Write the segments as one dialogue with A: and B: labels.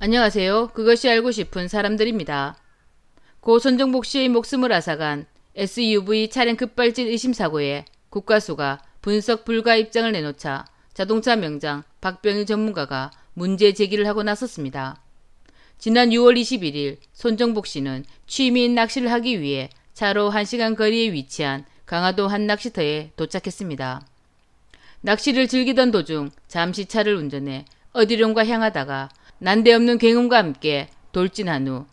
A: 안녕하세요. 그것이 알고 싶은 사람들입니다. 고 손정복 씨의 목숨을 앗아간 SUV 차량 급발진 의심사고에 국과수가 분석 불가 입장을 내놓자 자동차 명장 박병일 전문가가 문제 제기를 하고 나섰습니다. 지난 6월 21일 손정복 씨는 취미인 낚시를 하기 위해 차로 1시간 거리에 위치한 강화도 한 낚시터에 도착했습니다. 낚시를 즐기던 도중 잠시 차를 운전해 어디론가 향하다가 난데없는 굉음과 함께 돌진한 후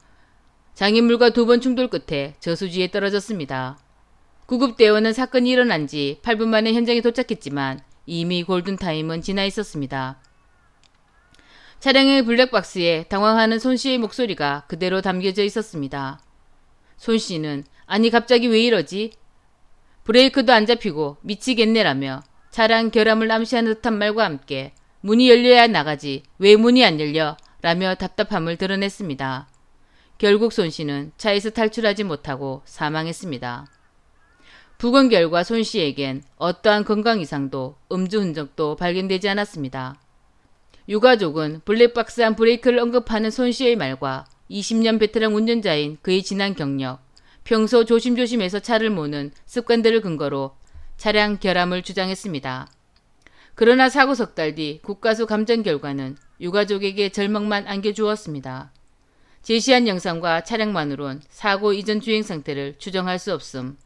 A: 장애물과 2번 충돌 끝에 저수지에 떨어졌습니다. 구급대원은 사건이 일어난 지 8분 만에 현장에 도착했지만 이미 골든타임은 지나 있었습니다. 차량의 블랙박스에 당황하는 손 씨의 목소리가 그대로 담겨져 있었습니다. 손 씨는 아니 갑자기 왜 이러지? 브레이크도 안 잡히고 미치겠네라며 차량 결함을 암시하는 듯한 말과 함께 문이 열려야 나가지 왜 문이 안 열려? 라며 답답함을 드러냈습니다. 결국 손 씨는 차에서 탈출하지 못하고 사망했습니다. 부검 결과 손 씨에겐 어떠한 건강 이상도 음주 흔적도 발견되지 않았습니다. 유가족은 블랙박스한 브레이크를 언급하는 손 씨의 말과 20년 베테랑 운전자인 그의 지난 경력, 평소 조심조심해서 차를 모는 습관들을 근거로 차량 결함을 주장했습니다. 그러나 사고 석 달 뒤 국과수 감정 결과는 유가족에게 절망만 안겨주었습니다. 제시한 영상과 차량만으론 사고 이전 주행 상태를 추정할 수 없음,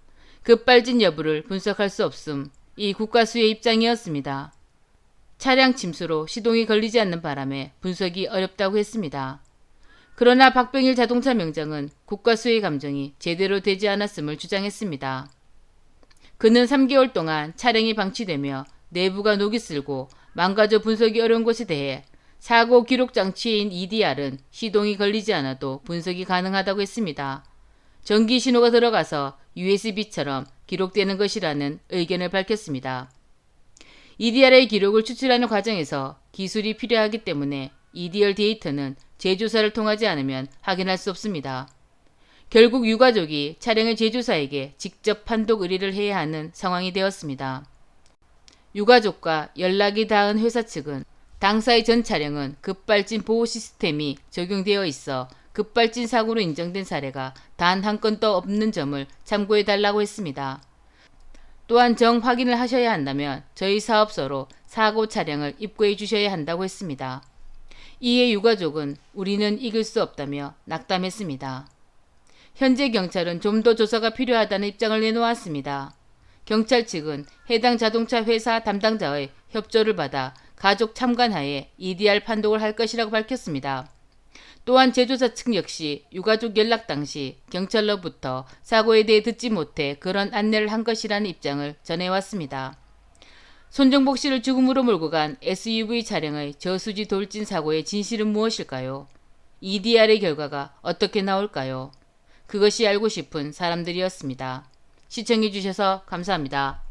A: 급발진 여부를 분석할 수 없음, 이 국과수의 입장이었습니다. 차량 침수로 시동이 걸리지 않는 바람에 분석이 어렵다고 했습니다. 그러나 박병일 자동차 명장은 국과수의 감정이 제대로 되지 않았음을 주장했습니다. 그는 3개월 동안 차량이 방치되며 내부가 녹이 슬고 망가져 분석이 어려운 것에 대해 사고 기록 장치인 EDR은 시동이 걸리지 않아도 분석이 가능하다고 했습니다. 전기 신호가 들어가서 USB처럼 기록되는 것이라는 의견을 밝혔습니다. EDR의 기록을 추출하는 과정에서 기술이 필요하기 때문에 EDR 데이터는 제조사를 통하지 않으면 확인할 수 없습니다. 결국 유가족이 차량을 제조사에게 직접 판독 의뢰를 해야 하는 상황이 되었습니다. 유가족과 연락이 닿은 회사 측은 당사의 전 차량은 급발진 보호 시스템이 적용되어 있어 급발진 사고로 인정된 사례가 단 한 건도 없는 점을 참고해 달라고 했습니다. 또한 정 확인을 하셔야 한다면 저희 사업소로 사고 차량을 입고해 주셔야 한다고 했습니다. 이에 유가족은 우리는 이길 수 없다며 낙담했습니다. 현재 경찰은 좀 더 조사가 필요하다는 입장을 내놓았습니다. 경찰 측은 해당 자동차 회사 담당자의 협조를 받아 가족 참관하에 EDR 판독을 할 것이라고 밝혔습니다. 또한 제조사 측 역시 유가족 연락 당시 경찰로부터 사고에 대해 듣지 못해 그런 안내를 한 것이라는 입장을 전해왔습니다. 손정복 씨를 죽음으로 몰고 간 SUV 차량의 저수지 돌진 사고의 진실은 무엇일까요? EDR의 결과가 어떻게 나올까요? 그것이 알고 싶은 사람들이었습니다. 시청해주셔서 감사합니다.